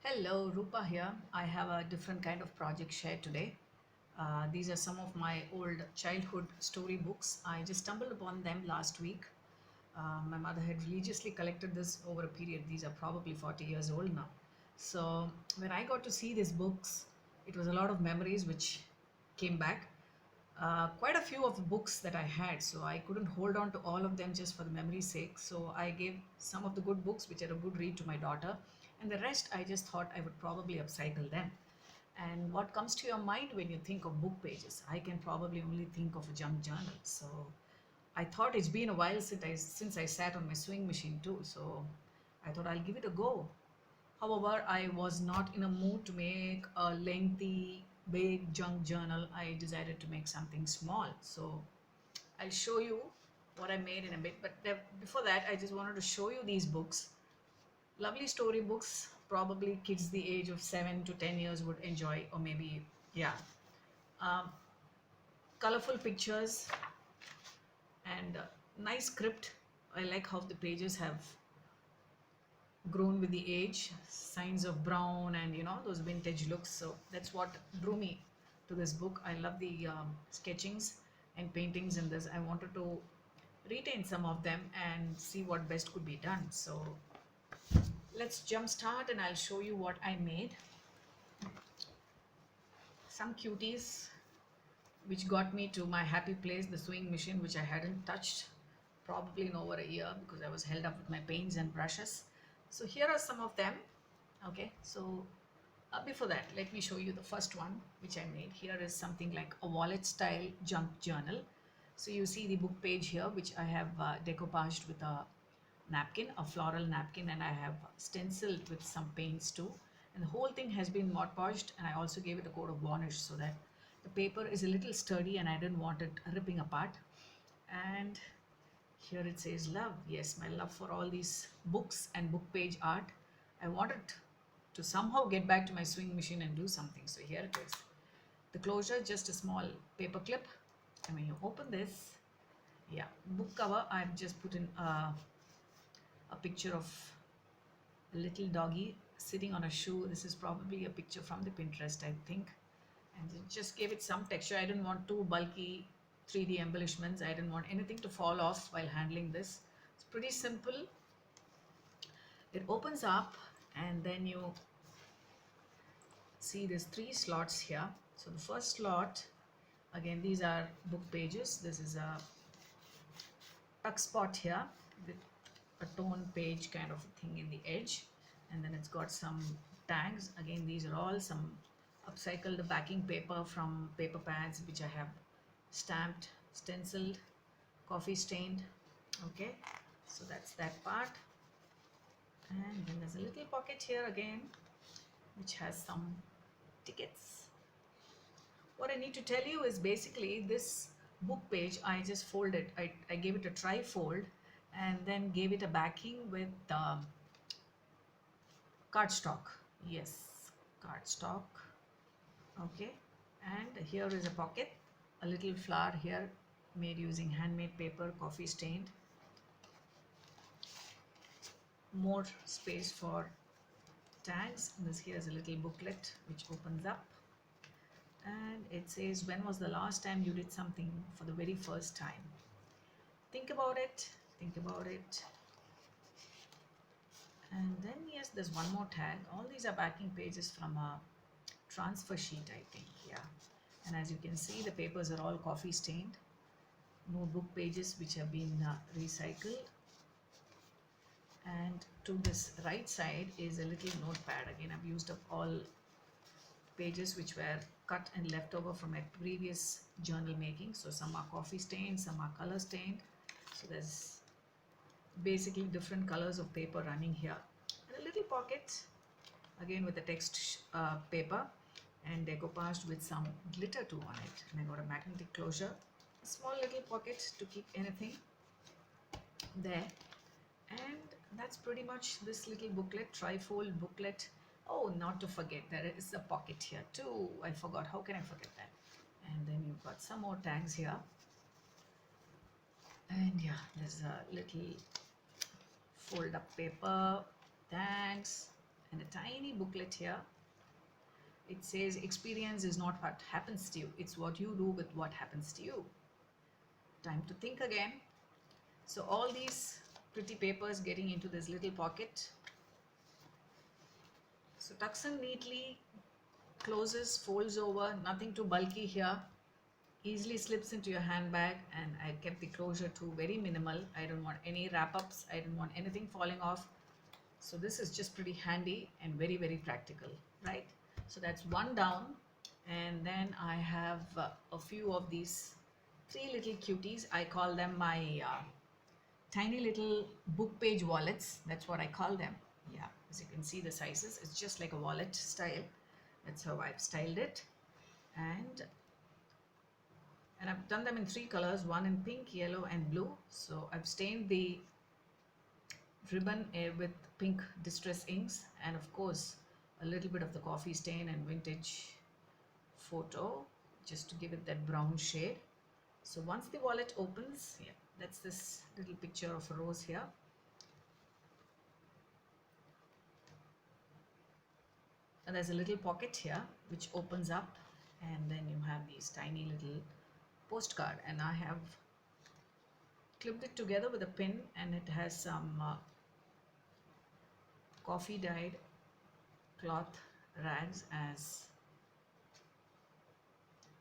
Hello, Rupa here. I have a different kind of project shared today. These are some of my old childhood storybooks. I just stumbled upon them last week. My mother had religiously collected this over a period. These are probably 40 years old now. So when I got to see these books, it was a lot of memories which came back. Quite a few of the books that I had, so I couldn't hold on to all of them just for the memory's sake. So I gave some of the good books, which are a good read, to my daughter, and the rest I just thought I would probably upcycle them. And what comes to your mind when you think of book pages? I can probably only think of a junk journal. So I thought it's been a while since I sat on my sewing machine too. So I thought I'll give it a go. However, I was not in a mood to make a lengthy, big junk journal. I decided to make something small. So I'll show you what I made in a bit. But before that, I just wanted to show you these books. Lovely story books, probably kids the age of 7 to 10 years would enjoy, or maybe, yeah. Um, Colorful pictures and nice script. I like how the pages have grown with the age, signs of brown and those vintage looks. So that's what drew me to this book. I love the sketchings and paintings in this. I wanted to retain some of them and see what best could be done. So let's jump start and I'll show you what I made. Some cuties which got me to my happy place, the sewing machine, which I hadn't touched probably in over a year because I was held up with my paints and brushes. So here are some of them. Okay, so before that, let me show you the first one which I made. Here is something like a wallet style junk journal. So you see the book page here, which I have decoupaged with a napkin, a floral napkin, and I have stenciled with some paints too. And the whole thing has been Mod Podged, and I also gave it a coat of varnish so that the paper is a little sturdy and I didn't want it ripping apart. And here it says love. Yes, my love for all these books and book page art. I wanted to somehow get back to my sewing machine and do something. So here it is. The closure, just a small paper clip. And when you open this, yeah, book cover, I've just put in a picture of a little doggy sitting on a shoe. This is probably a picture from the Pinterest, I think. And it just gave it some texture. I didn't want too bulky 3D embellishments. I didn't want anything to fall off while handling this. It's pretty simple. It opens up and then you see there's three slots here. So the first slot, again, these are book pages. This is a tuck spot here with a tone page kind of a thing in the edge, and then it's got some tags. Again, these are all some upcycled backing paper from paper pads which I have stamped, stenciled, coffee stained. Okay, so that's that part. And then there's a little pocket here again which has some tickets. What I need to tell you is basically this book page I just folded. I gave it a tri-fold and then gave it a backing with cardstock. Yes, cardstock. Okay, and here is a pocket, a little flower here made using handmade paper, coffee stained. More space for tags. This here is a little booklet which opens up. And it says, when was the last time you did something for the very first time? Think about it, think about it. And then yes, there's one more tag. All these are backing pages from a transfer sheet, I think. Yeah, and as you can see, the papers are all coffee stained. Notebook pages which have been recycled. And to this right side is a little notepad. Again, I've used up all pages which were cut and left over from my previous journal making. So some are coffee stained, some are color stained. So there's basically different colors of paper running here. And a little pocket again with the text paper and decoupaged with some glitter too on it. And I got a magnetic closure, a small little pocket to keep anything there. And that's pretty much this little booklet, trifold booklet. Oh, not to forget, there is a pocket here too. I forgot. How can I forget that? And then you've got some more tags here. And yeah, there's a little fold up paper, tags, and a tiny booklet here. It says experience is not what happens to you, it's what you do with what happens to you. Time to think again. So all these pretty papers getting into this little pocket. So tucks in neatly, closes, folds over, nothing too bulky here. Easily slips into your handbag, and I kept the closure too very minimal. I don't want any wrap-ups, I don't want anything falling off. So this is just pretty handy and very, very practical, right? So that's one down. And then I have a few of these three little cuties. I call them my tiny little book page wallets. That's what I call them. Yeah, as you can see the sizes, it's just like a wallet style. That's how I've styled it. And I've done them in three colors, one in pink, yellow and blue. So I've stained the ribbon with pink distress inks, and of course a little bit of the coffee stain and vintage photo just to give it that brown shade. So once the wallet opens, yeah, that's this little picture of a rose here. And there's a little pocket here which opens up, and then you have these tiny little postcard, and I have clipped it together with a pin, and it has some coffee dyed cloth rags as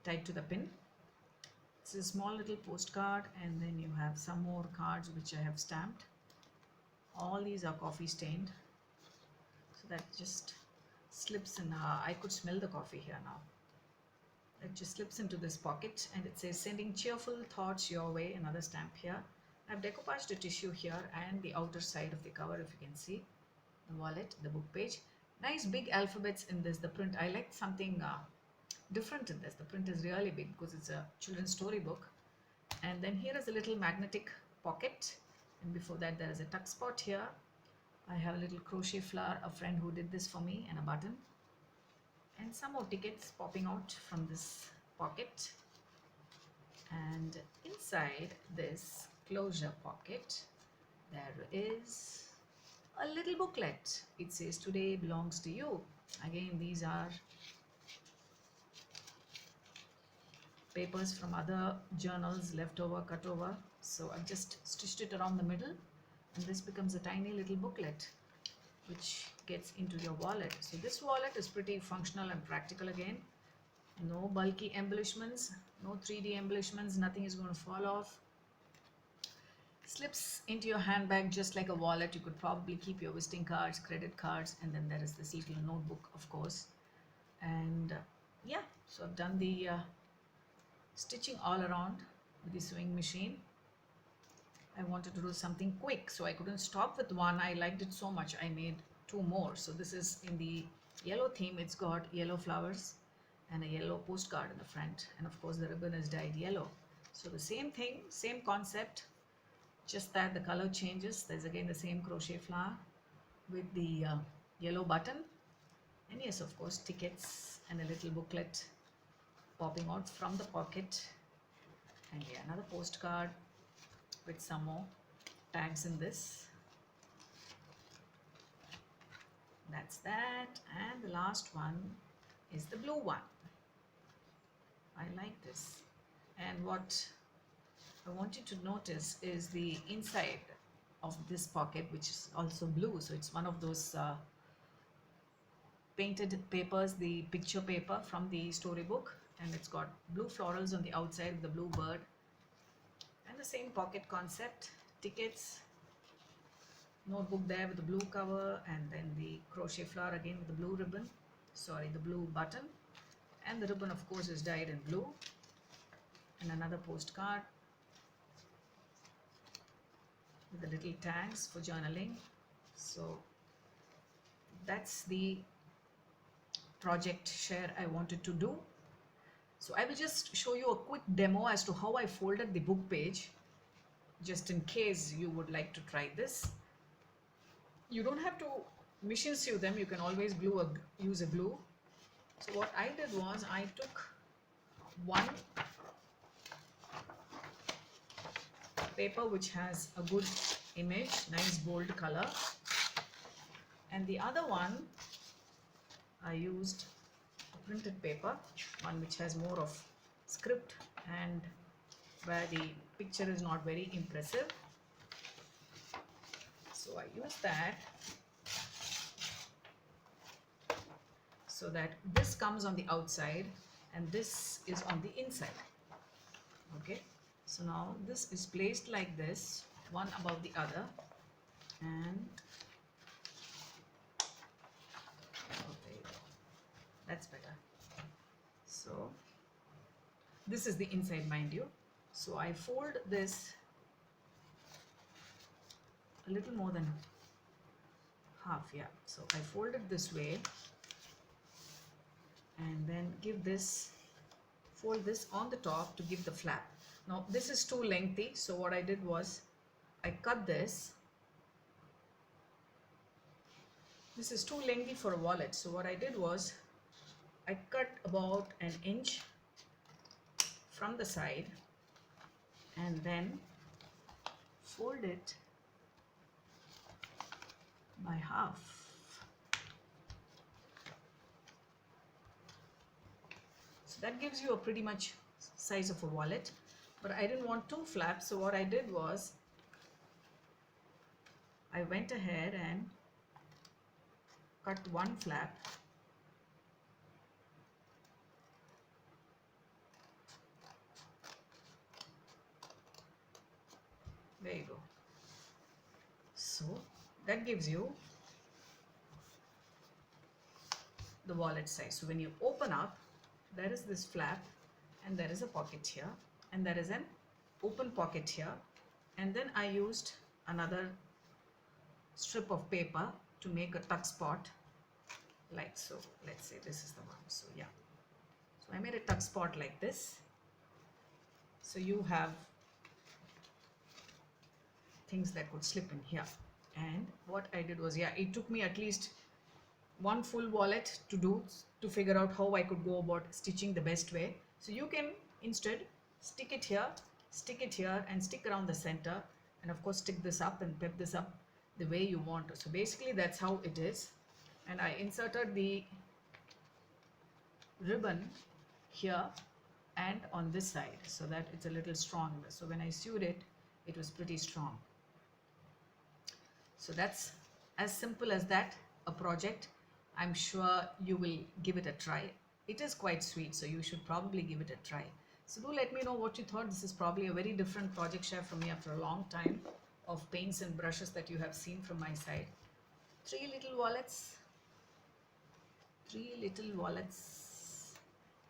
tied to the pin. It's a small little postcard, and then you have some more cards which I have stamped. All these are coffee stained, so that just slips in. I could smell the coffee here now. It just slips into this pocket, and it says sending cheerful thoughts your way. Another stamp here. I've decoupaged a tissue here and the outer side of the cover, if you can see the wallet, the book page. Nice big alphabets in this. The print, I like something different in this. The print is really big because it's a children's story book. And then here is a little magnetic pocket, and before that there is a tuck spot here. I have a little crochet flower, a friend who did this for me, and a button, and some more tickets popping out from this pocket. And inside this closure pocket there is a little booklet. It says today belongs to you. Again, these are papers from other journals, leftover, cut over. So I've just stitched it around the middle, and this becomes a tiny little booklet which gets into your wallet. So this wallet is pretty functional and practical again. No bulky embellishments, no 3D embellishments, nothing is going to fall off. Slips into your handbag just like a wallet. You could probably keep your visiting cards, credit cards, and then there is this little notebook, of course. And yeah, so I've done the stitching all around with the sewing machine. I wanted to do something quick, so I couldn't stop with one. I liked it so much, I made two more. So this is in the yellow theme. It's got yellow flowers and a yellow postcard in the front, and of course the ribbon is dyed yellow. So the same thing, same concept, just that the color changes. There's again the same crochet flower with the yellow button, and yes, of course, tickets and a little booklet popping out from the pocket, and yeah, another postcard with some more tags in this. That's that. And the last one is the blue one. I like this. And what I want you to notice is the inside of this pocket, which is also blue. So it's one of those painted papers, the picture paper from the storybook, and it's got blue florals on the outside with the blue bird, and the same pocket concept, tickets, notebook there with the blue cover, and then the crochet flower again with the blue ribbon, sorry, the blue button, and the ribbon of course is dyed in blue, and another postcard with the little tags for journaling. So that's the project share I wanted to do. So I will just show you a quick demo as to how I folded the book page, just in case you would like to try this. You don't have to machine sew them, you can always use a glue. So what I did was I took one paper which has a good image, nice bold color, And the other one, I used a printed paper, one which has more of script and where the picture is not very impressive. So I use that so that this comes on the outside and this is on the inside. Okay, so now this is placed like this, one above the other, and oh, there you go. That's better. So this is the inside, mind you. So I fold this a little more than half, yeah. So I fold it this way and then fold this on the top to give the flap. Now this is too lengthy, so what I did was I cut this. This is too lengthy for a wallet, so what I did was I cut about an inch from the side and then fold it by half. So that gives you a pretty much size of a wallet, but I didn't want two flaps, so what I did was I went ahead and cut one flap there you go. So that gives you the wallet size. So when you open up, there is this flap and there is a pocket here and there is an open pocket here, and then I used another strip of paper to make a tuck spot like so. Let's say this is the one. So yeah, so I made a tuck spot like this, so you have things that could slip in here. And what I did was, yeah, it took me at least one full wallet to figure out how I could go about stitching the best way. So you can instead stick it here and stick around the center, and of course stick this up and pep this up the way you want to. So basically that's how it is. And I inserted the ribbon here and on this side so that it's a little stronger. So when I sewed it, it was pretty strong. So that's as simple as that, a project. I'm sure you will give it a try. It is quite sweet, so you should probably give it a try. So do let me know what you thought. This is probably a very different project share from me after a long time of paints and brushes that you have seen from my side. Three little wallets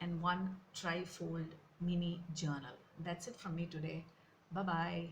and one trifold mini journal. That's it from me today. Bye bye.